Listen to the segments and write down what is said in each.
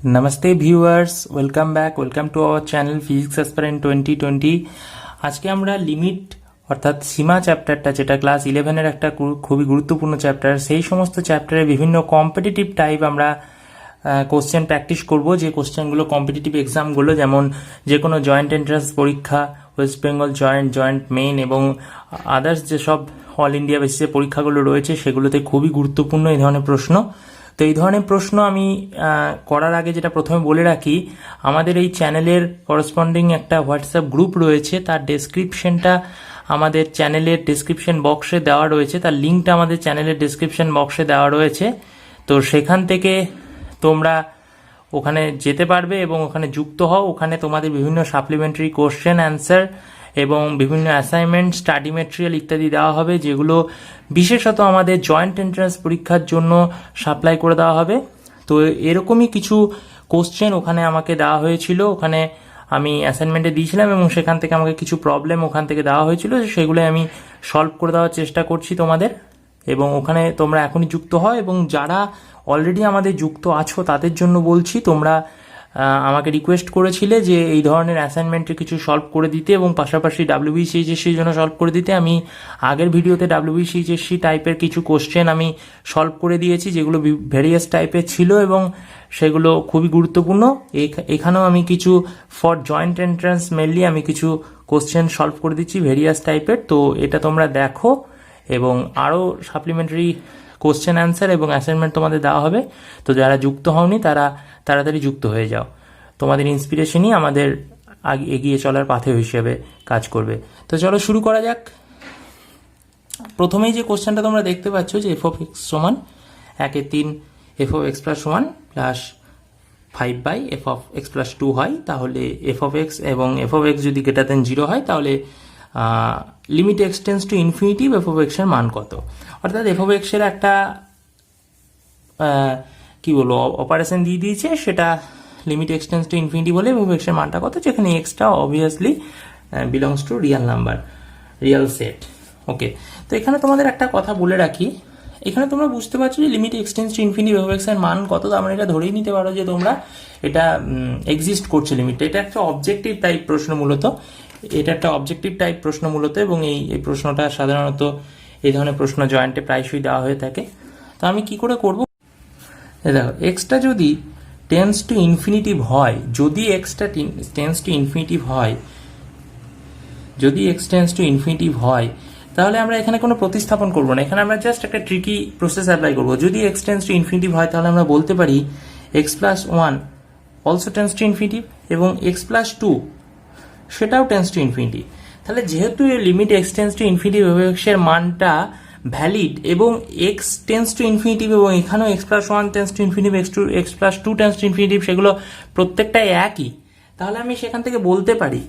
नमस्ते viewers, welcome back, welcome to our channel physics aspirant 2020। আজকে আমরা লিমিট অর্থাৎ সীমা চ্যাপ্টারটা, যেটা ক্লাস 11-এর একটা খুবই গুরুত্বপূর্ণ চ্যাপ্টার, সেই সমস্ত চ্যাপ্টারে বিভিন্ন কম্পিটিটিভ টাইপ আমরা কোশ্চেন প্র্যাকটিস করব। যে কোশ্চেনগুলো কম্পিটিটিভ এক্সামগুলো, যেমন যে কোনো জয়েন্ট এন্ট্রান্স পরীক্ষা, ওয়েস্ট বেঙ্গল জয়েন্ট মেইন এবং আদার্স যেসব অল ইন্ডিয়া বেসিসে পরীক্ষাগুলো রয়েছে, সেগুলোতে খুবই গুরুত্বপূর্ণ এই ধরনের প্রশ্ন। তো এই ধরনের প্রশ্ন আমি করার আগে যেটা প্রথমে বলে রাখি, আমাদের এই চ্যানেলের করসপন্ডিং একটা হোয়াটসঅ্যাপ গ্রুপ রয়েছে, তার ডেসক্রিপশনটা আমাদের চ্যানেলের ডেসক্রিপশন বক্সে দেওয়া রয়েছে, তার লিঙ্কটা আমাদের চ্যানেলের ডেসক্রিপশন বক্সে দেওয়া রয়েছে। তো সেখান থেকে তোমরা ওখানে যেতে পারবে এবং ওখানে যুক্ত হও। ওখানে তোমাদের বিভিন্ন সাপ্লিমেন্টারি কোশ্চেন অ্যান্সার এবং বিভিন্ন অ্যাসাইনমেন্ট, স্টাডি মেটেরিয়াল ইত্যাদি দেওয়া হবে, যেগুলো বিশেষত আমাদের জয়েন্ট এন্ট্রান্স পরীক্ষার জন্য সাপ্লাই করে দেওয়া হবে। তো এরকমই কিছু কোশ্চেন ওখানে আমাকে দেওয়া হয়েছিল, ওখানে আমি অ্যাসাইনমেন্টে দিয়েছিলাম এবং সেখান থেকে আমাকে কিছু প্রবলেম ওখান থেকে দেওয়া হয়েছিল, সেগুলো আমি সলভ করে দেওয়ার চেষ্টা করছি তোমাদের। এবং ওখানে তোমরা এখনই যুক্ত হও, এবং যারা অলরেডি আমাদের যুক্ত আছো তাদের জন্য বলছি, তোমরা আমাকে রিকোয়েস্ট করেছিলে যে এই ধরনের অ্যাসাইনমেন্টে কিছু সলভ করে দিতে এবং পাশাপাশি ডাব্লিউবিসিএইচএসসির জন্য সলভ করে দিতে। আমি আগের ভিডিওতে ডাব্লিউবিসিএইচএসসি টাইপের কিছু কোশ্চেন আমি সলভ করে দিয়েছি, যেগুলো ভেরিয়াস টাইপের ছিল এবং সেগুলো খুবই গুরুত্বপূর্ণ। এখানেও আমি কিছু ফর জয়েন্ট এন্ট্রান্স মেনলি আমি কিছু কোশ্চেন সলভ করে দিচ্ছি ভেরিয়াস টাইপের। তো এটা তোমরা দেখো, এবং আরও সাপ্লিমেন্টারি কোশ্চেন অ্যান্সার এবং অ্যাসাইনমেন্ট তোমাদের দেওয়া হবে। তো যারা যুক্ত হওনি তারা তাড়াতাড়ি যুক্ত হয়ে যাও। তোমাদের ইন্সপিরেশনই আমাদের এগিয়ে চলার পাথে হিসেবে কাজ করবে। তো চলো শুরু করা যাক। প্রথমেই যে কোশ্চেনটা তোমরা দেখতে পাচ্ছ যে এফ অফ এক্স সমান 1/3 F of x plus 1 plus 5 F of x plus 2 হয়, তাহলে এফ অফ এক্স এবং এফ অফ এক্স যদি গ্রেটার দেন 0 হয়, তাহলে limit x tends to infinity f of x এর মান কত। অর্থাৎ এফ অফ এক্স এর একটা কি বলবো অপারেশন দিয়ে দিয়েছে, সেটা লিমিট এক্সটেন্স টু ইনফিনিটি বলে এফ অফ এক্স এর মানটা কত, যেখানে এক্সটা obviously belongs to real number, real set. Okay, তো এখানে তোমাদের একটা কথা বলে রাখি, এখানে তোমরা বুঝতে পারছো যে limit x tends to infinity f of x এর মান কত। তো আমরা এটা ধরেই নিতে পারো যে তোমরা এটা এক্সিস্ট করছে লিমিটটা। এটা একটা অবজেক্টিভ টাইপ প্রশ্ন মূলত, এটা একটা অবজেক্টিভ টাইপ প্রশ্ন মূলত, এবং এই প্রশ্নটা সাধারণত এই ধরনের প্রশ্ন জয়েন্টে প্রায়শই দেওয়া হয়ে থাকে। তো আমি কি করে করব, দেখো এক্সটা যদি টেন্স টু ইনফিনিটিভ হয়, যদি এক্সটা টেন্স টু ইনফিনিটিভ হয়, যদি এক্স টেন্স টু ইনফিনিটিভ হয়, তাহলে আমরা এখানে কোনো প্রতিস্থাপন করব না। এখানে আমরা জাস্ট একটা ট্রিকি প্রসেস অ্যাপ্লাই করব। যদি এক্স টেন্স টু ইনফিনিটিভ হয়, তাহলে আমরা বলতে পারি x plus 1 also tense to infinitive, এবং এক্স প্লাস 2 সেটাও টেন্স টু ইনফিনিটি। তাহলে যেহেতু এই limit x tends to infinitive x এর মানটা ভ্যালিড এবং এক্স টেন্স টু ইনফিনিটিভ, এবং এখানেও x plus 1 tends to infinitive, x plus 2 tense to infinitive, সেগুলো প্রত্যেকটাই একই, তাহলে আমি সেখান থেকে বলতে পারি,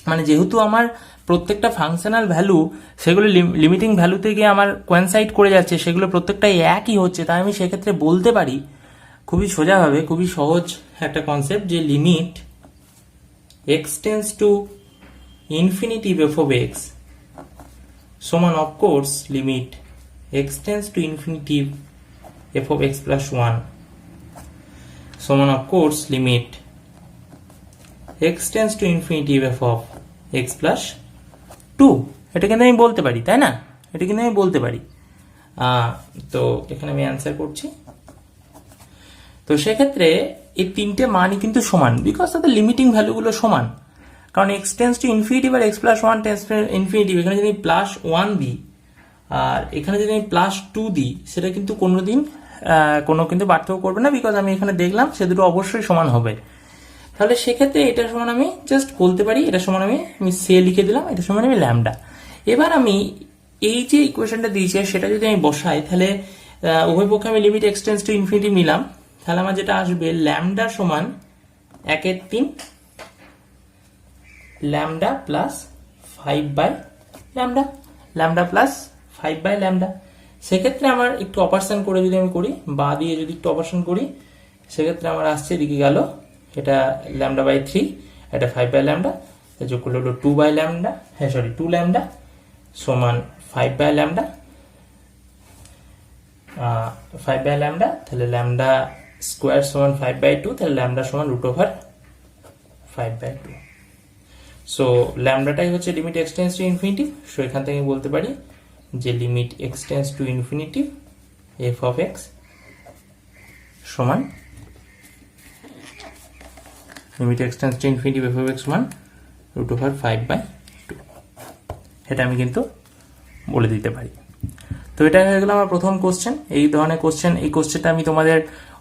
মানে যেহেতু আমার প্রত্যেকটা ফাংশনাল ভ্যালু সেগুলো লিমিটিং ভ্যালু থেকে আমার কোয়েনসাইড করে যাচ্ছে, সেগুলো প্রত্যেকটাই একই হচ্ছে, তাই আমি সেক্ষেত্রে বলতে পারি খুবই সোজাভাবে, খুবই সহজ একটা কনসেপ্ট, যে limit x tends to infinity f of x সমান of course limit x tends to infinity f of x plus 1 সমান of course limit x tends to infinity f of x plus 2। এটা কিন্তু আমি বলতে পারি, তাই না? এটা কিন্তু আমি বলতে পারি। তো এখানে আমি অ্যান্সার করছি। তো সেক্ষেত্রে এই তিনটে মানই কিন্তু সমান, বিকজ তাদের লিমিটিং ভ্যালুগুলো সমান। কারণ এক্স টেন্স টু ইনফিনিটিভ আর x plus 1 tends to infinity, এখানে যদি প্লাস 1 দিই আর এখানে যদি আমি প্লাস 2 দিই, সেটা কিন্তু কোনোদিন কোনো কিন্তু পার্থক্য করবে না, বিকজ আমি এখানে দেখলাম সে দুটো অবশ্যই সমান হবে। তাহলে সেক্ষেত্রে এটা সমান আমি জাস্ট বলতে পারি, এটা সমান আমি সে লিখে দিলাম, এটা সমান আমি ল্যামডা। এবার আমি এই যে ইকুয়েশনটা দিয়েছি সেটা যদি আমি বসাই, তাহলে উভয় পক্ষে আমি limit x tends to infinitive নিলাম, তাহলে আমার যেটা আসবে ল্যামডা সমান 1/3 lambda plus 5 lambda, lambda plus 5 lambda. সেক্ষেত্রে আমার একটু অপারেশন করে যদি আমি করি, বা দিয়ে যদি একটু অপারেশন করি, সেক্ষেত্রে আমার আসছে এদিকে গেল এটা ল্যামডা বাই 3, এটা 5 ল্যামডা, যোগ করলে হলো 2 ল্যামডা, 2 ল্যামডা সমান 5 ল্যামডা, 5 ল্যামডা, তাহলে ল্যামডা স্কোয়ার সমান 5/2, তাহলে ল্যামডা সমান √5/2। সো ল্যামডাটাই হচ্ছে limit x tends to infinity. So এখান থেকে বলতে পারি যে limit x tends to infinity f of x সমান limit x tends to infinity f of x সমান √5/2। এটা আমি কিন্তু বলে দিতে পারি। তো এটা হয়ে গেল আমার প্রথম কোশ্চেন। এই ধরনের কোশ্চেন, এই কোশ্চেনটা আমি তোমাদের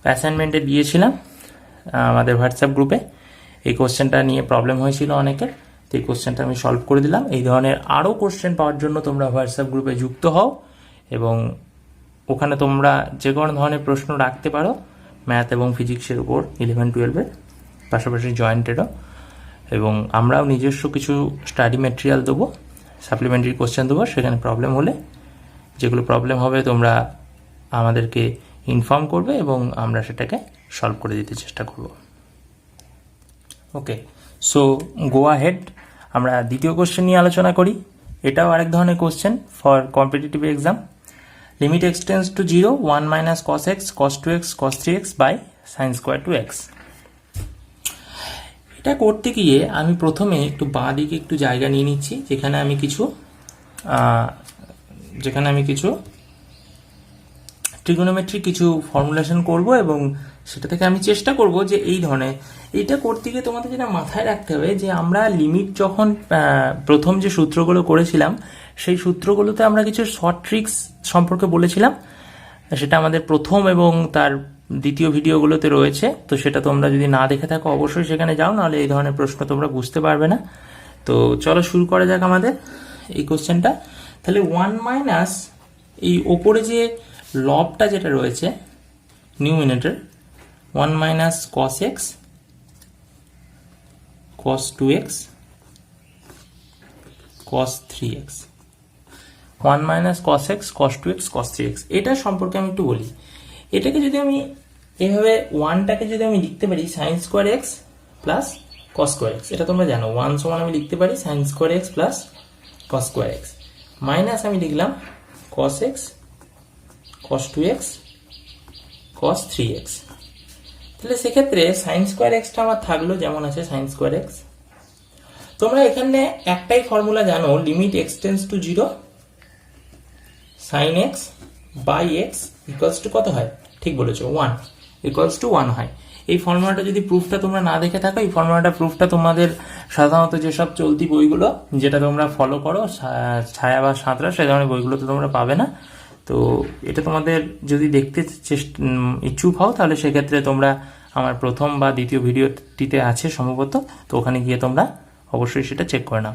অ্যাসাইনমেন্টে দিয়েছিলাম আমাদের হোয়াটসঅ্যাপ গ্রুপে। এই কোশ্চেনটা নিয়ে প্রবলেম হয়েছিল অনেকের, তো এই কোশ্চেনটা আমি সলভ করে দিলাম। এই ধরনের আরও কোশ্চেন পাওয়ার জন্য তোমরা হোয়াটসঅ্যাপ গ্রুপে যুক্ত হও এবং ওখানে তোমরা যে কোনো ধরনের প্রশ্ন রাখতে পারো ম্যাথ এবং ফিজিক্সের উপর 11-12-এর, পাশাপাশি জয়েন্টেরও। এবং আমরাও নিজস্ব কিছু স্টাডি ম্যাটেরিয়াল দেবো, সাপ্লিমেন্টারি কোশ্চেন দেবো। সেখানে প্রবলেম হলে, যেগুলো প্রবলেম হবে তোমরা আমাদেরকে ইনফর্ম করবে এবং আমরা সেটাকে সলভ করে দিতে চেষ্টা করব। Okay, so go ahead. আমরা দ্বিতীয় কোশ্চেন নিয়ে আলোচনা করি। এটাও আরেক ধরনের question for competitive exam. Limit x tends to 0, 1 - cos x cos 2x cos 3x by sin square 2x। এটা করতে গিয়ে আমি প্রথমে একটু বাঁ দিকে একটু জায়গা নিয়ে নিচ্ছি, যেখানে আমি কিছু ট্রিগোনোমেট্রি কিছু ফর্মুলেশন করব এবং সেটা থেকে আমি চেষ্টা করব যে এই ধরনের, এইটা করতে গিয়ে তোমাদের যেটা মাথায় রাখতে হবে যে আমরা লিমিট যখন প্রথম যে সূত্রগুলো করেছিলাম সেই সূত্রগুলোতে আমরা কিছু শর্ট ট্রিক্স সম্পর্কে বলেছিলাম। সেটা আমাদের প্রথম এবং তার দ্বিতীয় ভিডিওগুলোতে রয়েছে। তো সেটা তোমরা যদি না দেখে থাকো অবশ্যই সেখানে যাও, নাহলে এই ধরনের প্রশ্ন তোমরা বুঝতে পারবে না। তো চলো শুরু করা যাক আমাদের এই কোশ্চেনটা। তাহলে 1 এই ওপরে যে লবটা যেটা রয়েছে numerator, 1 - cos x cos 2x cos 3x, 1 - cos x cos 2x cos 3x। এটা সম্পর্কে আমি একটু বলি। এটাকে যদি আমি এভাবে 1টাকে যদি আমি লিখতে পারি sin square x plus cos square x, এটা তোমরা জানো 1 সমান আমি লিখতে পারি sin square x plus cos square x, minus আমি লিখলাম cos x cos 2x cos 3x। তাহলে সেক্ষেত্রে sin স্কোয়ার এক্সটা আমার থাকলো যেমন আছে sin স্কোয়ার এক্স। তোমরা এখানে একটাই ফর্মুলা জানো, limit x tends to 0 sin x by x equals to কত হয়? ঠিক বলেছো, 1 ইকুয়ালস টু 1 হয়। এই ফর্মুলাটা যদি প্রুফটা তোমরা না দেখে থাকো, এই ফর্মুলাটা প্রুফটা তোমাদের সাধারণত যেসব চলতি বইগুলো যেটা তোমরা ফলো করো, ছায়া বা সাঁতরা, সে ধরনের বইগুলোতে তোমরা পাবে না। তো এটা তোমাদের যদি দেখতে ইচ্ছুক হও তাহলে সেক্ষেত্রে তোমরা আমার প্রথম বা দ্বিতীয় ভিডিওটিতে আছে সম্ভবত, তো ওখানে গিয়ে তোমরা অবশ্যই সেটা চেক করে নাও,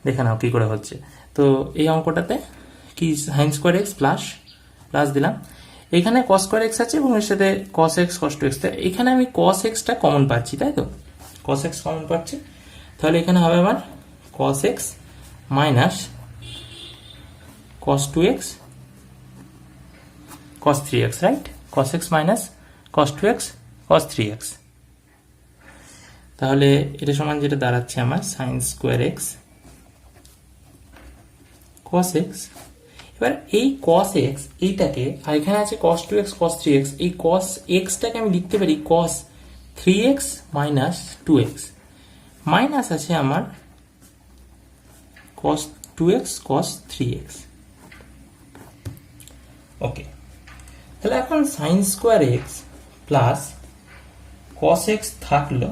দেখে নাও কী করে হচ্ছে। তো এই অঙ্কটাতে কি sin স্কোয়ার এক্স প্লাস দিলাম, এখানে cos স্কোয়ার এক্স আছে এবং এর সাথে cos x cos 2x। এখানে আমি cos xটা কমন পাচ্ছি, তাই তো, cos x কমন পাচ্ছি। তাহলে এখানে হবে আমার cos x minus cos 2x cos 3x, right? cos x minus cos 2x cos 3x। তাহলে এটা সমান যেটা দাঁড়াচ্ছে আমার sin square x cos x। এবার এই cos x এইটাকে, আর এখানে আছে cos 2x cos 3x, এই cos xটাকে আমি লিখতে পারি cos 3x minus 2x, minus আছে আমার cos 2x cos 3x। ওকে, তাহলে এখন sin square x plus cos x থাকলো,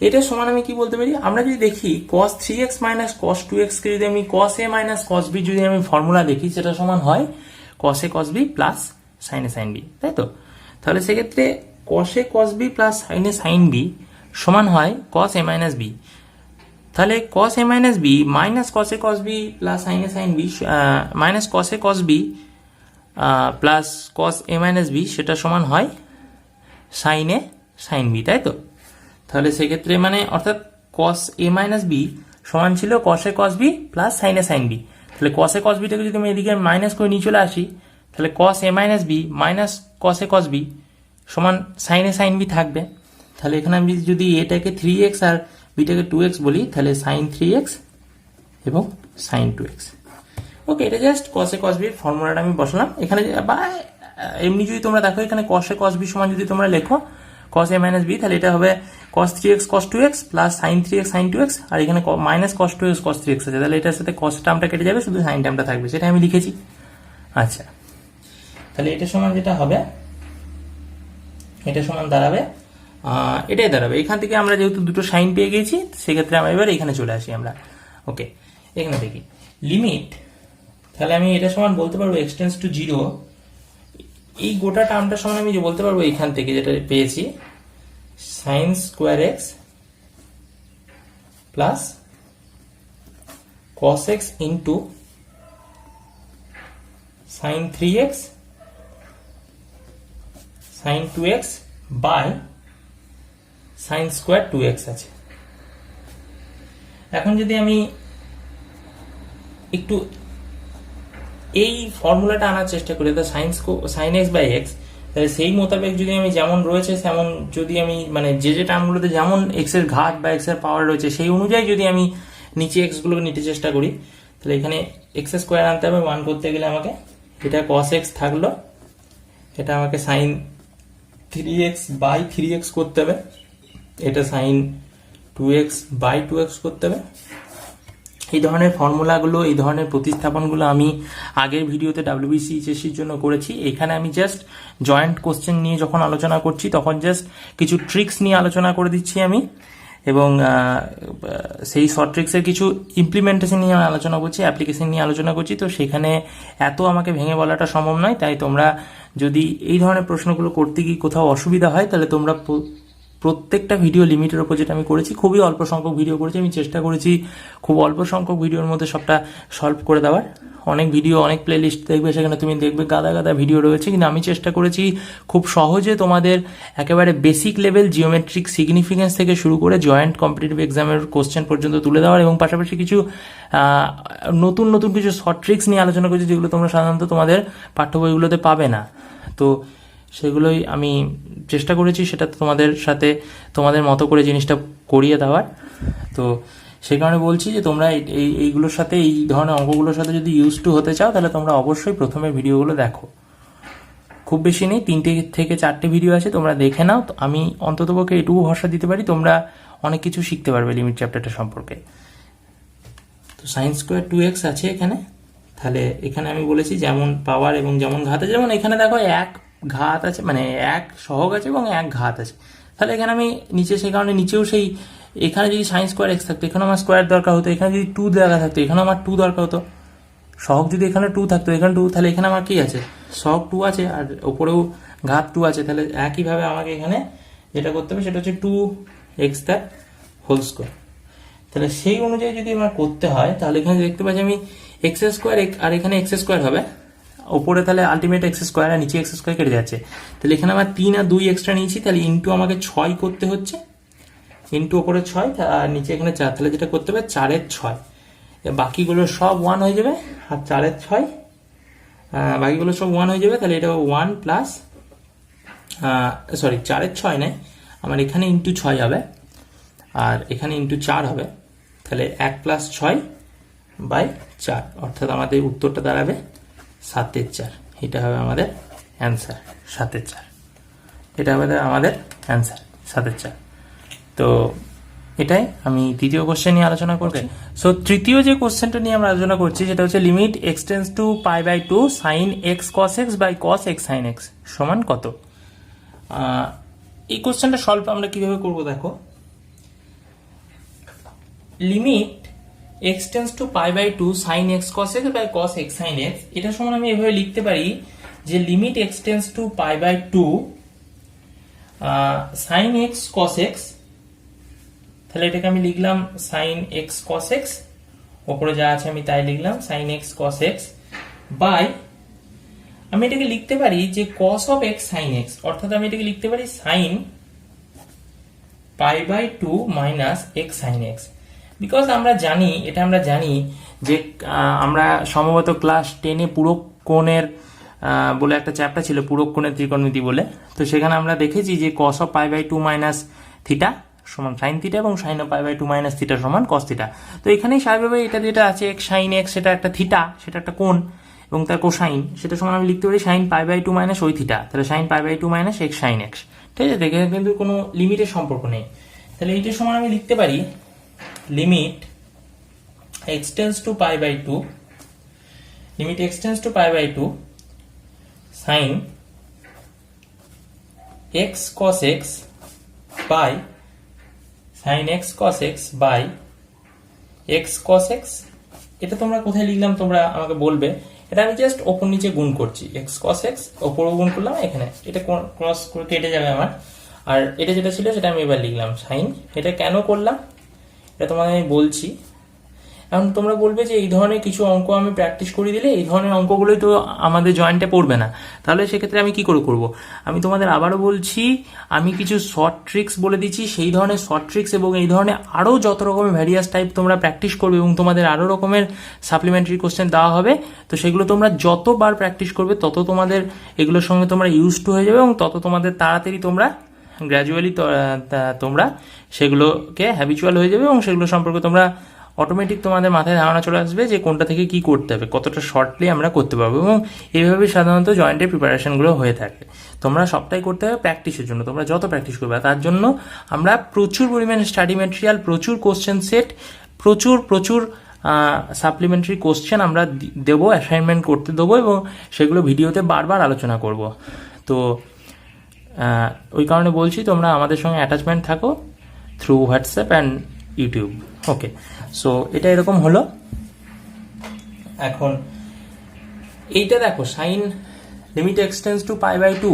এটা সমান আমি কি বলতে পারি? আমরা যদি দেখি cos 3x minus cos 2x কে যদি আমি cos a minus cos b যদি আমি ফর্মুলা দেখি, সেটা সমান হয় cos a cos b plus sin a sin b, তাই তো? তাহলে সেক্ষেত্রে cos a cos b plus sin a sin b সমান হয় cos a মাইনাস b। তাহলে cos a minus b minus cos a cos b plus sin a sin b minus cos a cos b plus cos a minus b, সেটা সমান হয় sin a sin b, তাই তো? তাহলে সেক্ষেত্রে মানে অর্থাৎ cos a মাইনাস b সমান ছিল cos a cos b plus sin a sin b। তাহলে cos a cos b টাকে যদি আমি এদিকে মাইনাস করে নিয়ে চলে আসি, তাহলে cos a minus b minus cos a cos b সমান sin a sin b থাকবে। তাহলে এখানে আমি যদি এটাকে 3x আর বিটাকে 2x বলি, তাহলে sin 3x এবং sin 2x। ওকে, এটা just cos a cos b এর ফর্মুলাটা আমি বসালাম এখানে, বা এমনি যদি তোমরা দেখো এখানে cos a cos b সমান যদি তোমরা লেখো cos a minus b, তাহলে এটা হবে cos 3x cos 2x plus sin 3x sin 2x, আর এখানে minus cos 2x cos 3x আছে, তাহলে এটার সাথে cos টার্মটা কেটে যাবে, শুধু sin টার্মটা থাকবে, সেটা আমি লিখেছি। আচ্ছা, তাহলে এটা সমান যেটা হবে, এটা সমান দাঁড়াবে এটাই দাঁড়াবে। এখান থেকে আমরা যেহেতু দুটো সাইন পেয়ে গেছি, সেক্ষেত্রে আমরা এবার এখানে চলে আসি আমরা। ওকে, এখানে দেখি লিমিট, তাহলে আমি এটা সমান বলতে পারবো x টেন্ডস টু 0, এই গোটা টার্মটা সমান আমি যে বলতে পারবো এখান থেকে যেটা পেয়েছি sin square x plus cos x into sin 3x sin 2x by sin square 2x আছে। এখন যদি আমি একটু এই ফর্মুলাটা আনার চেষ্টা করি, তো sin x বাই x, তাহলে সেই মোতাবেক যদি আমি যেমন রয়েছে তেমন যদি আমি মানে যে টার্মগুলোতে যেমন x এর ঘাত বা x এর পাওয়ার রয়েছে সেই অনুযায়ী যদি আমি নিচে x গুলোকে নিতে চেষ্টা করি, তাহলে এখানে x স্কোয়ার আনতে হবে 1 করতে গেলে আমাকে, এটা cos x থাকলো, এটা আমাকে sin 3x বাই 3x করতে হবে, এটা sin 2x বাই 2x করতে হবে। এই ধরনের ফর্মুলাগুলো, এই ধরনের প্রতিস্থাপনগুলো আমি আগের ভিডিওতে WBC HSCর জন্য করেছি। এখানে আমি জাস্ট জয়েন্ট কোশ্চেন নিয়ে যখন আলোচনা করছি তখন জাস্ট কিছু ট্রিক্স নিয়ে আলোচনা করে দিচ্ছি আমি, এবং সেই শর্ট ট্রিক্সের কিছু ইমপ্লিমেন্টেশন নিয়ে আলোচনা করছি, অ্যাপ্লিকেশন নিয়ে আলোচনা করছি। তো সেখানে এত আমাকে ভেঙে বলাটা সম্ভব নয়, তাই তোমরা যদি এই ধরনের প্রশ্নগুলো করতে গিয়ে কোথাও অসুবিধা হয়, তাহলে তোমরা প্রত্যেকটা ভিডিও লিমিটের উপর যেটা আমি করেছি, খুবই অল্প সংখ্যক ভিডিও করেছি, আমি চেষ্টা করেছি খুব অল্প সংখ্যক ভিডিওর মধ্যে সবটা সলভ করে দেওয়ার। অনেক ভিডিও, অনেক প্লে লিস্ট দেখবে, সেখানে তুমি দেখবে গাদা গাদা ভিডিও রয়েছে, কিন্তু আমি চেষ্টা করেছি খুব সহজে তোমাদের একেবারে বেসিক লেভেল জিওমেট্রিক সিগনিফিকেন্স থেকে শুরু করে জয়েন্ট কম্পিটিটিভ এক্সামের কোশ্চেন পর্যন্ত তুলে দেওয়ার, এবং পাশাপাশি কিছু নতুন নতুন কিছু শর্ট ট্রিক্স নিয়ে আলোচনা করেছি যেগুলো তোমরা সাধারণত তোমাদের পাঠ্য বইগুলোতে পাবে না। তো সেগুলোই আমি চেষ্টা করেছি সেটা তোমাদের সাথে তোমাদের মতো করে জিনিসটা করিয়ে দেওয়ার। তো সেই কারণে বলছি যে তোমরা এইগুলোর সাথে, এই ধরনের অঙ্কগুলোর সাথে যদি ইউজ টু হতে চাও, তাহলে তোমরা অবশ্যই প্রথমে ভিডিওগুলো দেখো। খুব বেশি নেই, 3 থেকে 4টে ভিডিও আছে, তোমরা দেখে নাও। তো আমি অন্ততপক্ষে এটুকু ভরসা দিতে পারি তোমরা অনেক কিছু শিখতে পারবে লিমিট চ্যাপ্টারটা সম্পর্কে। তো sin স্কোয়ার 2x আছে এখানে, তাহলে এখানে আমি বলেছি যেমন পাওয়ার এবং যেমন ঘাত আছে, যেমন এখানে দেখো এক ঘাত আছে, মানে এক সহগ আছে এবং এক ঘাত আছে, তাহলে এখানে আমি নিচে, সেই কারণে নিচেও সেই, এখানে যদি sin স্কোয়ার x থাকতো এখানে আমার স্কোয়ার দরকার হতো, এখানে যদি 2 দেখা থাকতো এখানে আমার 2 দরকার হতো, সহগ যদি এখানে 2 থাকতো এখানে 2, তাহলে এখানে আমার কি আছে, সহগ 2 আছে আর ওপরেও ঘাত 2 আছে, তাহলে একইভাবে আমাকে এখানে যেটা করতে হবে সেটা হচ্ছে 2x তার হোল স্কোয়ার। তাহলে সেই অনুযায়ী যদি আমার করতে হয়, তাহলে এখানে দেখতে পাচ্ছি আমি x স্কোয়ার আর এখানে x স্কোয়ার হবে ওপরে, তাহলে আলটিমেট x স্কোয়ার আর নিচে x স্কোয়ার কেটে যাচ্ছে, তাহলে এখানে আমার 3 আর 2 এক্সট্রা নিয়েছি, তাহলে ইন্টু আমাকে 6 করতে হচ্ছে, ইন্টু ওপরে 6 আর নিচে এখানে 4, তাহলে যেটা করতে হবে 4 এর 6, বাকিগুলো সব 1 হয়ে যাবে, আর 4 এর 6 বাকিগুলো সব 1 হয়ে যাবে, তাহলে এটা 1 প্লাস 4 এর 6 নেই আমার, এখানে ইন্টু 6 হবে আর এখানে ইন্টু 4 হবে, তাহলে 1 প্লাস 6 বাই 4, অর্থাৎ আমাদের উত্তরটা দাঁড়াবে 7 এর 4। এটা হবে আমাদের অ্যান্সার 7 এর 4, এটা হবে আমাদের অ্যান্সার 7 এর 4। তো এটাই আমি তৃতীয় কোশ্চেন নিয়ে আলোচনা করছি। সো তৃতীয় যে কোশ্চেনটা নিয়ে আমরা আলোচনা করছি সেটা হচ্ছে limit x tends to π/2 sin x cos x by cos x sin x সমান কত। এই কোশ্চেনটা সলভ আমরা কিভাবে করব দেখো, limit x tends to π/2 sin x cos x by cos x sin x, এটা সমান আমি এভাবে লিখতে পারি যে limit x tends to π/2 sin x cos x, তাহলে এটাকে আমি লিখলাম sin x cos x, ওপরে যা আছে আমি তাই লিখলাম sin x cos x by, আমি এটাকে লিখতে পারি যে cos of x sin x, অর্থাৎ আমি এটাকে লিখতে পারি sin π/2 minus x sin x, because আমরা জানি, এটা আমরা জানি যে আমরা সম্ভবত ক্লাস 10-এ পূরক কোণের বলে একটা চ্যাপ্টার ছিল, পূরক কোণের ত্রিকোণমিতি বলে, তো সেখানে আমরা দেখেছি যে cos of π/2 মাইনাস থিটা সমান sin থিটা এবং sin of π/2 মাইনাস থিটা সমান cos থিটা। তো এখানেই স্বাভাবিকভাবে এটা যেটা আছে x sin x, সেটা একটা থিটা, সেটা একটা কোণ, এবং তার কোসাইন, সেটা সমান আমি লিখতে পারি sine pi by two minus ওই থিটা, তাহলে sine pi by two minus x sine x. ঠিক আছে, এখানে কিন্তু কোনো লিমিটের সম্পর্ক নেই। তাহলে এইটার সমান আমি লিখতে পারি limit x tends to pi by two, limit x tends to pi by two sine x cos x by sine x cos x by x cos x. এটা তোমরা কোথায় লিখলাম তোমরা আমাকে বলবে। এটা আমি জাস্ট ওপর নিচে গুণ করছি, এক্স কস এক্স ওপরও গুণ করলাম, এখানে এটা ক্রস করে কেটে যাবে আমার। আর এটা যেটা ছিল সেটা আমি এবার লিখলাম সাইন। এটা কেন করলাম এটা তোমাদের আমি বলছি। এখন তোমরা বলবে যে এই ধরনের কিছু অঙ্ক আমি প্র্যাকটিস করে দিলে এই ধরনের অঙ্কগুলোই তো আমাদের জয়েন্টে পড়বে না, তাহলে সেক্ষেত্রে আমি কি করে করব? আমি তোমাদের আবারও বলছি, আমি কিছু শর্ট ট্রিক্স বলে দিচ্ছি, সেই ধরনের শর্ট ট্রিক্স এবং এই ধরনের আরও যত রকমের ভ্যারিয়াস টাইপ তোমরা প্র্যাকটিস করবে এবং তোমাদের আরও রকমের সাপ্লিমেন্টারি কোশ্চেন দেওয়া হবে। তো সেগুলো তোমরা যতবার প্র্যাকটিস করবে তত তোমাদের এগুলোর সঙ্গে তোমরা ইউজ টু হয়ে যাবে এবং তত তোমাদের তাড়াতাড়ি তোমরা গ্র্যাজুয়ালি তোমরা সেগুলোকে হ্যাবিচুয়াল হয়ে যাবে এবং সেগুলো সম্পর্কে তোমরা অটোমেটিক তোমাদের মাথায় ধারণা চলে আসবে যে কোনটা থেকে কি করতে হবে, কতটা শর্টলি আমরা করতে পারবো। এবং এইভাবে সাধারণত জয়েন্টের প্রিপারেশনগুলো হয়ে থাকে। তোমরা সবটাই করতে হবে প্র্যাকটিসের জন্য, তোমরা যত প্র্যাকটিস করবে তার জন্য আমরা প্রচুর পরিমাণে স্টাডি ম্যাটেরিয়াল, প্রচুর কোশ্চেন সেট, প্রচুর সাপ্লিমেন্টারি কোশ্চেন আমরা দেবো, অ্যাসাইনমেন্ট করতে দেবো এবং সেগুলো ভিডিওতে বারবার আলোচনা করব। তো ওই কারণে বলছি তোমরা আমাদের সঙ্গে অ্যাটাচমেন্ট থাকো through WhatsApp and YouTube. Okay, so এটা এরকম হলো। এখন এইটা দেখো sine limit x tends to pi by two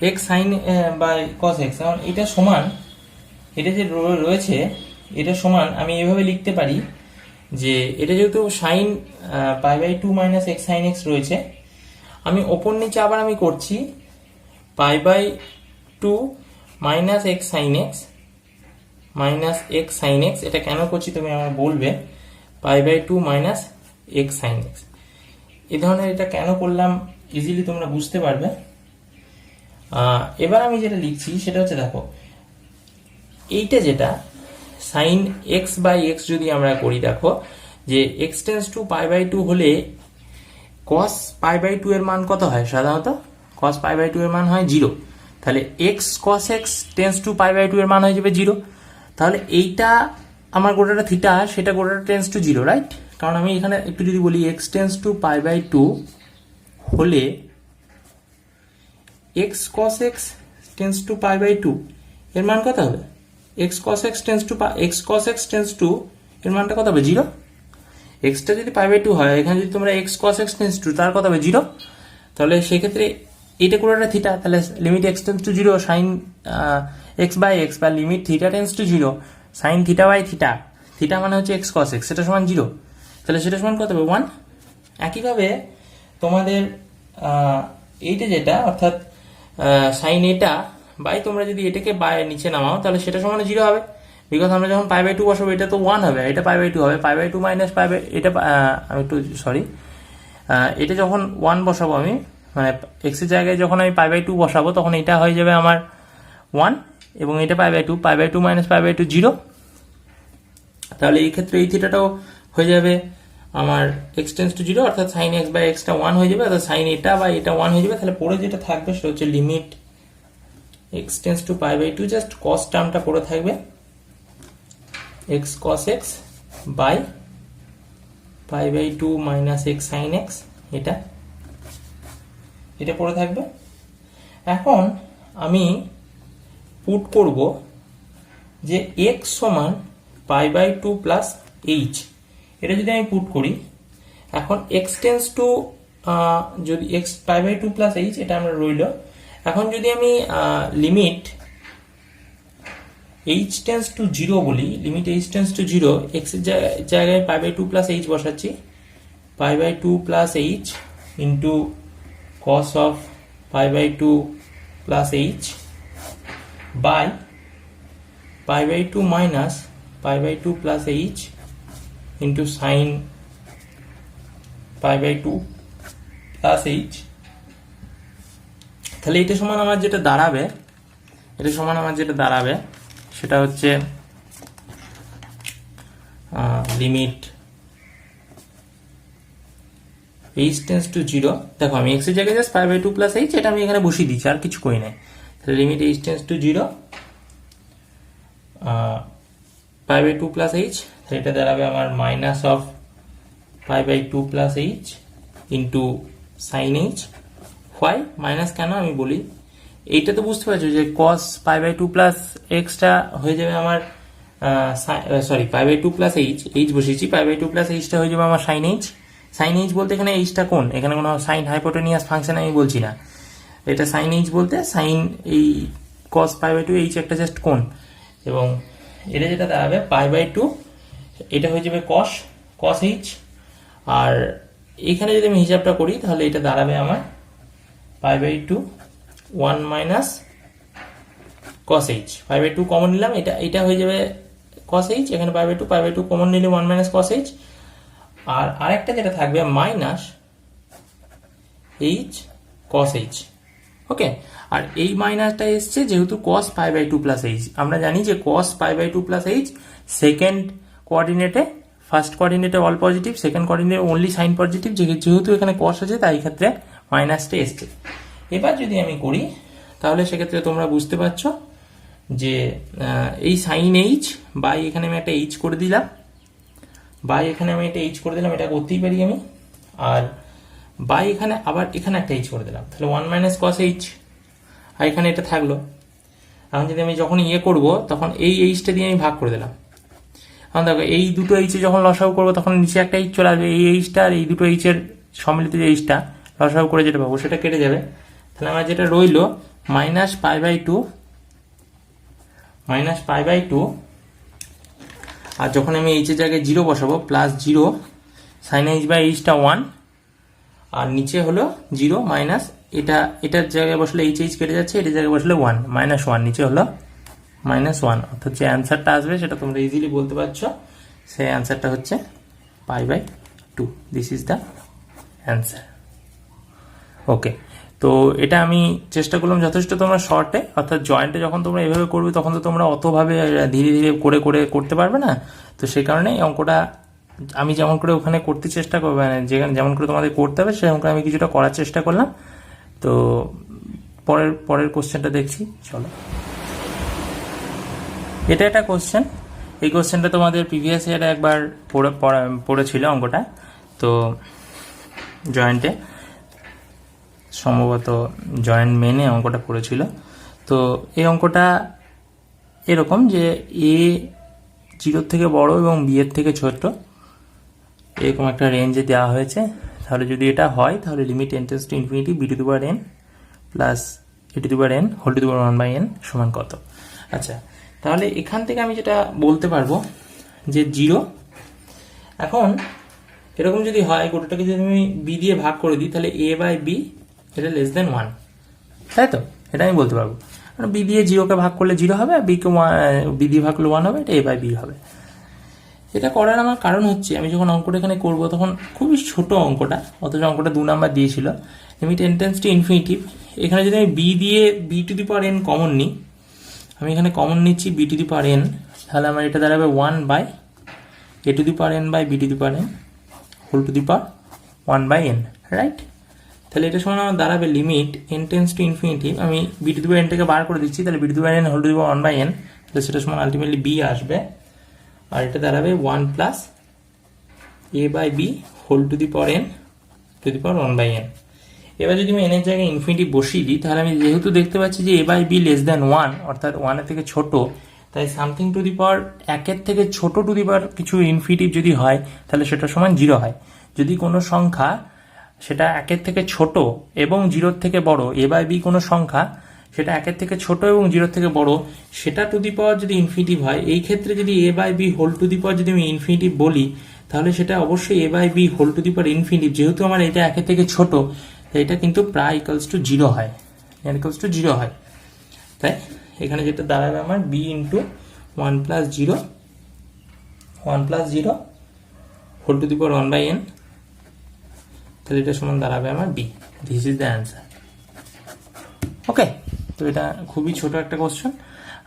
x sine by cos x, এখন এটা সমান, এটা যে রয়েছে এটা সমান আমি এভাবে লিখতে পারি যে এটা যেহেতু sine pi by two minus x sine x রয়েছে, আমি ওপর নিচে আবার আমি করছি pi by two minus x sine x minus x sine x. এটা কেন করছি তুমি আমার বলবে, pi by two minus x sine x. এই ধরনের এটা কেন করলাম ইজিলি তোমরা বুঝতে পারবে। এবার আমি যেটা লিখছি সেটা হচ্ছে দেখো এইটা যেটা সাইন এক্স বাই এক্স যদি আমরা করি, দেখো যে x tends to pi by two হলে কস পাই বাই টু এর মান কত হয়? সাধারণত কস পাই বাই টু এর মান হয় 0। তাহলে x cos x tends to pi by two এর মান হয়ে যাবে 0। তাহলে এইটা আমার গোটাটা থিটা, সেটা গোটাটা টেন্স টু 0, রাইট? কারণ আমি এখানে একটু যদি বলি x tends to pi by two হলে x cos x tends to pi by two এর মান কত হবে? X cos x tends to x cos x tends to এর মানটা কত হবে? 0। এক্সটা যদি পাই বাই টু হয়, এখানে যদি তোমরা x cos x tends two, তার কত হবে? 0। তাহলে সেক্ষেত্রে এটা কোনটা থিটা, তাহলে limit x tends to 0 sine x by x বা limit theta tends to 0 sine theta by theta, theta মানে হচ্ছে এক্স কস এক্স, সেটা সমান 0। তাহলে সেটা সমান কত হবে? 1। একইভাবে তোমাদের এইটা যেটা অর্থাৎ সাইন এটা বাই, তোমরা যদি এটাকে বাই নিচে নামাও তাহলে সেটা সমান 0 হবে, বিকজ আমরা যখন পাই বাই টু বসাবো এটা তো 1 হবে, এটা পাই বাই টু হবে। Pi by two minus pi by, এটা আমি একটু সরি, এটা যখন 1 বসাবো আমি, মানে এক্স এর জায়গায় যখন আমি পাই বাই টু বসাবো তখন এটা হয়ে যাবে আমার 1 এবং এটা pi by two minus pi by two 0। তাহলে এই ক্ষেত্রে এই থিটাটাও হয়ে যাবে আমার এক্স টেন্স টু 0, অর্থাৎ সাইন এক্স বাই এক্সটা 1 হয়ে যাবে, অর্থাৎ সাইন এটা বাই এটা 1 হয়ে যাবে। তাহলে পরে যেটা থাকবে সেটা হচ্ছে limit x tends to pi by two, just cos টার্মটা পড়ে থাকবে x cos x by pi by two minus x sine x, এটা পড়ে থাকবে। এখন আমি পুট করব যে এক্স সমান pi by two plus h, এটা যদি আমি পুট করি, এখন এক্স টেন্স টু যদি x pi by two plus h এটা আমরা রইল। এখন যদি আমি লিমিট এইচ টেন্স টু 0 বলি, limit h tends to 0, x এর জায়গায় pi by two plus h বসাচ্ছি, pi by two plus h into cos of pi by 2 plus h by pi by 2 minus pi by 2 plus h into sin pi by 2 plus h। তাহলে এটা সমান আমার যেটা দাঁড়াবে সেটা হচ্ছে limit h tends to zero, দেখো আমি এক্স এর জায়গায় just pi by two plus h এটা আমি এখানে বসিয়ে দিচ্ছি, আর কিছু করি নাই। তাহলে limit h tends to zero pi by two plus h, এটা দাঁড়াবে আমার minus of pi by two plus h into sine h. Why minus কেন আমি বলি, এইটা তো বুঝতে পারছো যে cos pi by two plus এক্সটা হয়ে যাবে আমার sorry pi by two plus h, h বসিয়েছি, পাই বাই টু প্লাস এইচটা হয়ে যাবে আমার সাইন এইচ। সাইন এইচ বলতে এখানে এইচটা কোন, এখানে কোনো সাইন হাইপোটেনিয়াস ফাংশন আমি বলছি না, এটা সাইন এইচ বলতে সাইন এই কস পাই বাই টু এইচ একটা জাস্ট কোন, এবং এটা যেটা দাঁড়াবে পাই বাই টু এটা হয়ে যাবে কস কস এইচ, আর এখানে যদি আমি হিসাবটা করি তাহলে এটা দাঁড়াবে আমার pi by two one minus cos h, pi by two common নিলাম, এটা হয়ে যাবে কস এইচ, এখানে পাই বাই টু কমন নিলে ওয়ান মাইনাস কস এইচ, আর আরেকটা যেটা থাকবে minus h cos h. Okay, আর এই মাইনাসটা এসছে যেহেতু cos pi by two plus h, আমরা জানি যে cos pi by two plus h second কোঅর্ডিনেটে, ফার্স্ট কোঅর্ডিনেটে অল পজিটিভ, সেকেন্ড কোঅর্ডিনেটে অনলি সাইন পজিটিভ, যেহেতু এখানে কস আছে তাই ক্ষেত্রে মাইনাসটা এসছে। এবার যদি আমি করি তাহলে সেক্ষেত্রে তোমরা বুঝতে পারছো যে এই সাইন এইচ বাই এখানে আমি একটা এইচ করে দিলাম, এটা করতেই পারি আমি, আর বাই এখানে আবার এখানে একটা এইচ করে দিলাম, তাহলে ওয়ান মাইনাস কস এইচ, আর এখানে এটা থাকলো। এখন যদি আমি যখন করব তখন এই এইচটা দিয়ে আমি ভাগ করে দিলাম, এখন দেখো এই দুটো এইচে যখন লসাগু করবো তখন নিচে একটা এইচ চলে আসবে, এই এইচটা আর এই দুটো এইচের সম্মিলিত যে এইচটা লসাগু করে যেটা পাবো সেটা কেটে যাবে, তাহলে আমার যেটা রইলো মাইনাস পাই বাই টু, আর যখন আমি এইচের জায়গায় জিরো বসাবো plus zero sine h by এইচটা ওয়ান, আর নিচে হলো জিরো মাইনাস এটার জায়গায় বসলে এইচ কেটে যাচ্ছে, এটার জায়গায় বসলে ওয়ান মাইনাস ওয়ান, নিচে হলো মাইনাস ওয়ান, অর্থাৎ যে অ্যান্সারটা আসবে সেটা তোমরা ইজিলি বলতে পারছো, সেই অ্যান্সারটা হচ্ছে pi by two, this is the answer. Okay, তো এটা আমি চেষ্টা করলাম যথেষ্ট তোমরা শর্টে, অর্থাৎ জয়েন্টে যখন তোমরা এভাবে করবে তখন তো তোমরা অতভাবে ধীরে ধীরে করে করতে পারবে না, তো সেই কারণে এই অঙ্কটা আমি যেমন করে ওখানে করতে চেষ্টা করবো, যেমন করে তোমাদের করতে হবে সেরকম করে আমি কিছুটা করার চেষ্টা করলাম। তো পরের কোশ্চেনটা দেখছি, চলো। এটা একটা কোশ্চেন, এই কোশ্চেনটা তোমাদের প্রিভিয়াস ইয়ারে একবার পড়েছিল অঙ্কটা, তো জয়েন্টে সম্ভবত জয়েন্ট মেনে অঙ্কটা পড়েছিল। তো এই অঙ্কটা এরকম যে এ জিরোর থেকে বড় এবং বি এর থেকে ছোট এরকম একটা রেঞ্জে দেওয়া হয়েছে, তাহলে যদি এটা হয় তাহলে limit n tends to infinity b to the power n plus a to the power n whole to the power 1/n সমান কত। আচ্ছা, তাহলে এখান থেকে আমি যেটা বলতে পারবো যে জিরো, এখন এরকম যদি হয় গোটাটাকে যদি আমি বি দিয়ে ভাগ করে দিই তাহলে এ বাই বি এটা লেস দেন ওয়ান, তাই তো, এটা আমি বলতে পারবো, বি দিয়ে জিরোকে ভাগ করলে জিরো হবে, আর বি দিয়ে ভাগ করলে ওয়ান হবে, এটা এ বাই বি হবে। এটা করার আমার কারণ হচ্ছে আমি যখন অঙ্কটা এখানে করবো তখন খুবই ছোট অঙ্কটা, অথচ অঙ্কটা 2 নাম্বার দিয়েছিল, limit n tends to infinity, এখানে যদি আমি বি দিয়ে b to the power n common নিই, আমি এখানে কমন নিচ্ছি b to the power n, তাহলে আমার এটা দাঁড়াবে 1 a to the power n by b to the power n whole to the power 1/n, right. তাহলে এটা সমান আমার দাঁড়াবে limit n tends to infinity, আমি b to the power n থেকে বার করে দিচ্ছি, তাহলে b to the power n whole to the power 1/n, তাহলে সেটা সমান আলটিমেটলি বি আসবে, আর এটা দাঁড়াবে 1 plus a by b whole to the power n to the power 1/n। এবার যদি আমি n এর জায়গায় ইনফিনিটি বসিয়ে দিই তাহলে আমি যেহেতু দেখতে পাচ্ছি যে এ বাই বি লেস দেন 1, অর্থাৎ 1 এর থেকে ছোট, তাই সামথিং টু দি পাওয়ার 1 এর থেকে ছোট টু দি পাওয়ার কিছু ইনফিনিটিভ যদি হয় তাহলে সেটা সমান 0 হয়। যদি কোনো সংখ্যা সেটা 1 এর থেকে ছোট এবং 0 থেকে বড়, এ বাই বি কোনো সংখ্যা সেটা 1 এর থেকে ছোট এবং 0 থেকে বড়, সেটা টু দি পাওয়ার যদি ইনফিনিটিভ হয়, এই ক্ষেত্রে যদি a by b whole to the power যদি আমি ইনফিনিটিভ বলি তাহলে সেটা অবশ্যই a by b whole to the power infinitive, যেহেতু আমার এটা 1 এর থেকে ছোট এটা কিন্তু প্রায় ইকুয়ালস টু 0 হয়, ইকুয়ালস টু 0 হয়, তাই এখানে যেটা দাঁড়াবে আমার b into 1 plus 0 whole to the power 1/n, তাহলে এটা সমান দাঁড়াবে আমার b, this is the answer. Okay, তো এটা খুবই ছোট একটা কোশ্চেন,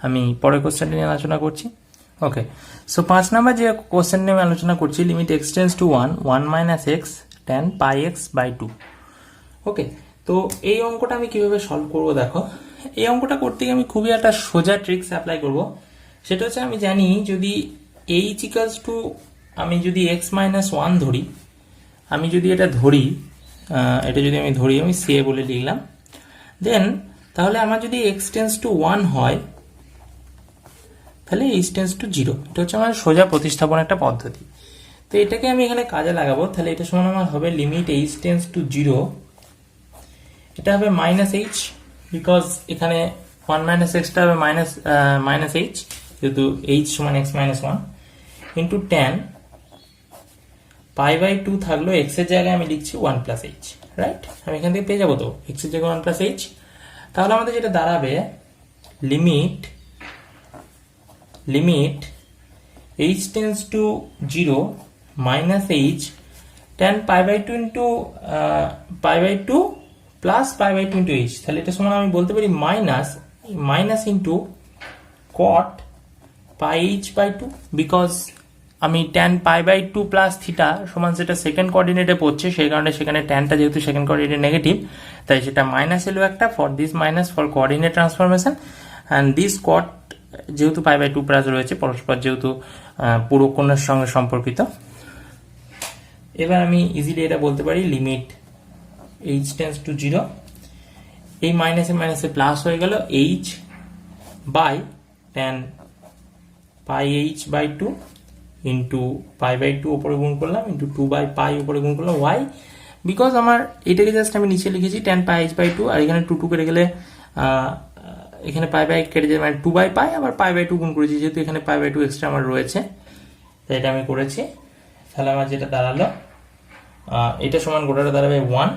আমি পরের কোশ্চেনটা নিয়ে আলোচনা করছি। ওকে, সো 5 নাম্বার যে কোশ্চেন নিয়ে আমি আলোচনা করছি, limit x tends to 1 1 minus x tan pi x by 2। ওকে, তো এই অঙ্কটা আমি কিভাবে সলভ করব দেখো। এই অঙ্কটা করতে গিয়ে আমি খুবই একটা সোজা ট্রিক্স অ্যাপ্লাই করব। সেটা হচ্ছে আমি জানি যদি h ইকুয়ালস টু আমি যদি x মাইনাস 1 ধরি, আমি যদি এটা ধরি, এটা যদি আমি ধরি, আমি সে বলে লিখলাম, দেন তাহলে আমার যদি x টেন্স টু 1 হয় তাহলে h টেন্স টু 0। এটা হচ্ছে আমার সোজা প্রতিস্থাপন একটা পদ্ধতি। তো এটাকে আমি এখানে কাজে লাগাবো। তাহলে এটা সমান আমার হবে লিমিট h টেন্স টু 0, এটা হবে মাইনাস h, বিকজ এখানে 1 মাইনাস এক্সটা হবে মাইনাস h, যেহেতু h সমান x minus 1 into tan pi by 2 থাকলো x এর জায়গায় আমি লিখছি 1 প্লাস h, রাইট? আমি এখান থেকে পেয়ে যাবো তো x এর জায়গায় 1 প্লাস h। তাহলে আমাদের যেটা দাঁড়াবে limit h tends to 0 minus h tan pi by 2 into pi by 2 plus pi by 2 into h। তাহলে এটা সমান আমি বলতে পারি minus into cot pi h by 2, because আমি tan pi by 2 plus theta সমান সেটা সেকেন্ড কোঅর্ডিনেটে পড়ছে, সেই কারণে সেখানে ট্যানটা যেহেতু সেকেন্ড কোঅর্ডিনেট নেগেটিভ, তাই সেটা মাইনাস এলো একটা for this minus for coordinate transformation, and this cot যেহেতু পাই বাই 2 প্লাস রয়েছে পরস্পর যেহেতু পুরো কোণের সঙ্গে সম্পর্কিত। এবার আমি ইজিলি এটা বলতে পারি লিমিট h টেন্স টু 0, এই মাইনাসে প্লাস হয়ে গেল h by tan pi h by 2 into pi by 2 উপরে গুণ করলাম ইন্টু 2 বাই পাই উপরে গুণ করলাম। ওয়াই? বিকজ আমার এটাকে জাস্ট আমি নিচে লিখেছি tan পাই h বাই 2, আর এখানে 2 কেটে গেলে এখানে পাই বাই কেটে যাবে, মানে 2 বাই পাই, আবার পাই বাই 2 গুণ করেছি, যেহেতু এখানে পাই বাই 2 এক্সট্রা আমার রয়েছে, তাই এটা আমি করেছি। তাহলে আমার যেটা দাঁড়ালো এটা সমান গোটাটা দাঁড়াবে 1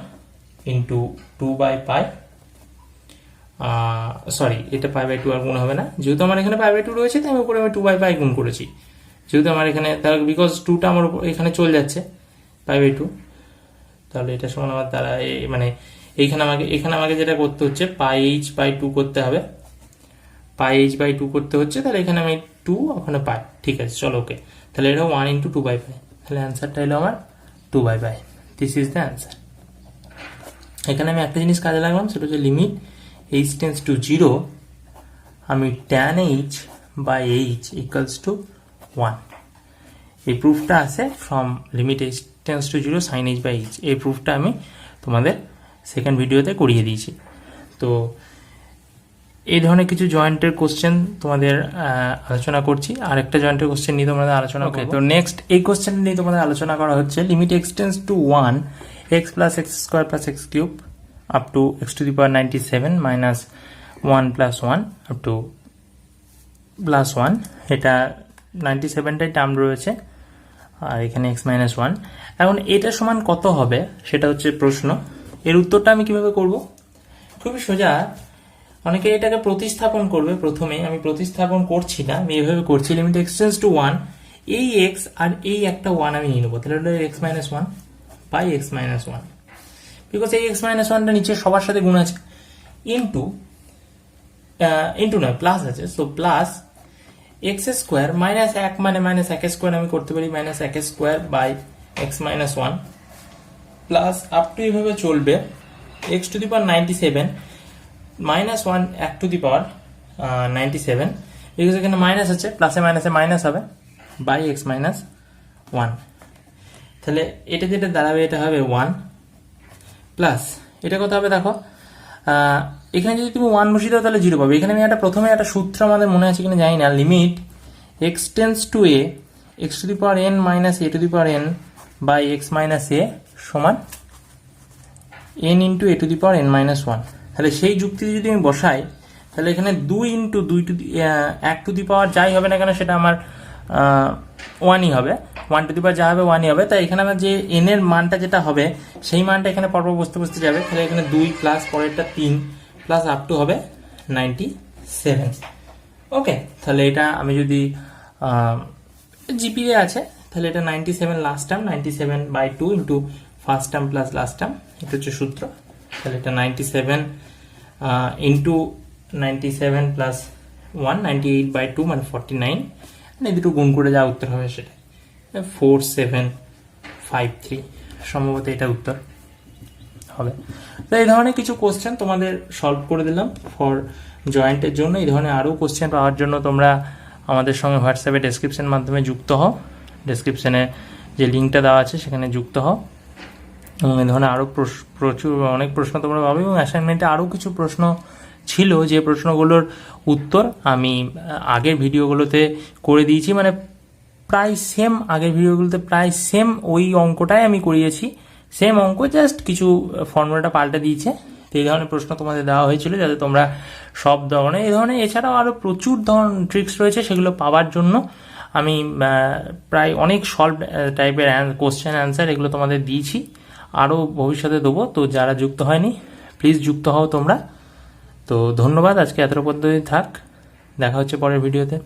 ইন্টু 2 বাই পাই, সরি এটা পাই বাই 2 আর গুণ হবে না, যেহেতু আমার এখানে পাই বাই 2 রয়েছে তাই আমি উপরে আমি 2 বাই পাই গুণ করেছি, যেহেতু আমার এখানে তাহলে বিকজ 2টা আমার এখানে চলে যাচ্ছে পাই বাই 2। তাহলে এটা সমান আমার দ্বারা মানে এখানে আমাকে যেটা করতে হচ্ছে পাই h বাই 2 করতে হবে, পাই h বাই 2 করতে হচ্ছে, তাহলে এখানে আমি 2 ওখানে পাই, ঠিক আছে চলো ওকে। তাহলে এটা 1 ইন্টু 2 বাই পাই, তাহলে অ্যান্সারটা এলো আমার 2 by pi. This is the answer. এখানে আমি একটা জিনিস কাজে লাগলাম, সেটা হচ্ছে লিমিট h টেন্স টু 0 আমি tan h by h equals to 1, এই প্রুফটা আছে from limit h tends to 0 sine h by h। এই প্রুফটা আমি তোমাদের সেকেন্ড ভিডিওতে করিয়ে দিয়েছি। তো এই ধরনের কিছু জয়েন্টের কোশ্চেন তোমাদের আলোচনা করছি, আর একটা জয়েন্টের কোশ্চেন নিয়ে তোমাদের আলোচনা করব। তো নেক্সট এই কোশ্চেন নিয়ে তোমাদের আলোচনা করা হচ্ছে limit x tends two 1 x plus x square plus x cube up to x to the power 97 minus 1 plus 1 up to plus 1। এটা 97টাই টার্ম রয়েছে, আর এখানে x মাইনাস 1। এখন এটা সমান কত হবে সেটা হচ্ছে প্রশ্ন। এর উত্তরটা আমি কিভাবে করব? খুবই সোজা। অনেকে এটাকে প্রতিস্থাপন করবে। প্রথমে আমি প্রতিস্থাপন করছি না, আমি এভাবে করছি লিমিট x টেন্স টু 1, এই x আর এই একটা 1 আমি নিয়ে নেবো, তাহলে হলো x minus 1 by x minus 1, because এই x মাইনাস 1টা নিচে সবার সাথে গুণ আছে, ইন্টু নয় প্লাস আছে, so plus x square minus 1 মানে মাইনাস 1 স্কোয়ার আমি করতে পারি minus 1 square by x minus 1 plus up to এইভাবে চলবে x to the power 97 minus 1 এক টু দি পাওয়ার 97, বিকজ এখানে মাইনাস আছে, প্লাসে মাইনাসে মাইনাস হবে বাই x মাইনাস 1। তাহলে এটা যেটা দাঁড়াবে এটা হবে 1 প্লাস এটা কত হবে দেখো, এখানে যদি তুমি 1 বসিয়ে দাও তাহলে 0 পাবে। এখানে আমি প্রথমে একটা সূত্র আমাদের মনে আছে কিনা জানি না, limit x tends to a x to the power n minus a to the power n by x minus a সমান n into a to the power n minus 1। তাহলে সেই যুক্তি যদি আমি বসাই তাহলে এখানে 2 ইন্টু 1 টু দি পাওয়ার যাই হবে না কেন সেটা আমার 1ই হবে, 1 টু দি পাওয়ার যা হবে 1ই হবে। তাই এখানে আমার যে n এর মানটা যেটা হবে সেই মানটা এখানে পরপর বসতে যাবে, তাহলে এখানে 2 প্লাস পরেরটা 3 প্লাস আপ টু হবে 97। ওকে, তাহলে এটা আমি যদি জিপিএ আছে তাহলে এটা 97 last term, 97 by 2 into first term plus last term, এটা হচ্ছে সূত্র। তাহলে এটা 97 ইন্টু 97 প্লাস 1 98 বাই 2 মানে 49, মানে দুটো গুণ করে যা উত্তর হবে সেটা 4753। সম্ভবত এটা উত্তর হবে। তো এই ধরনের কিছু কোশ্চেন তোমাদের সলভ করে দিলাম ফর জয়েন্টের জন্য। এই ধরনের আরও কোশ্চেন পাওয়ার জন্য তোমরা আমাদের সঙ্গে হোয়াটসঅ্যাপে ডেসক্রিপশন মাধ্যমে যুক্ত হও, ডেসক্রিপশনে যে লিঙ্কটা দেওয়া আছে সেখানে যুক্ত হও, এবং এই ধরনের আরও প্রচুর অনেক প্রশ্ন তোমরা পাবে। এবং অ্যাসাইনমেন্টে আরও কিছু প্রশ্ন ছিল যে প্রশ্নগুলোর উত্তর আমি আগের ভিডিওগুলোতে করে দিয়েছি, মানে প্রায় সেম, আগের ভিডিওগুলোতে প্রায় সেম ওই অঙ্কটাই আমি করিয়েছি, সেম অঙ্ক, জাস্ট কিছু ফর্মুলাটা পাল্টে দিয়েছে। তো এই ধরনের প্রশ্ন তোমাদের দেওয়া হয়েছিল যাতে তোমরা সব ধরনের, এই ধরনের এছাড়াও আরও প্রচুর ধরনের ট্রিক্স রয়েছে, সেগুলো পাওয়ার জন্য আমি প্রায় অনেক সলভ টাইপের কোশ্চেন অ্যান্সার এগুলো তোমাদের দিয়েছি, আরও ভবিষ্যতে দেবো। তো যারা যুক্ত হয়নি প্লিজ যুক্ত হও তোমরা। তো ধন্যবাদ, আজকে এত পদ্ধতি থাক, দেখা হচ্ছে পরের ভিডিওতে।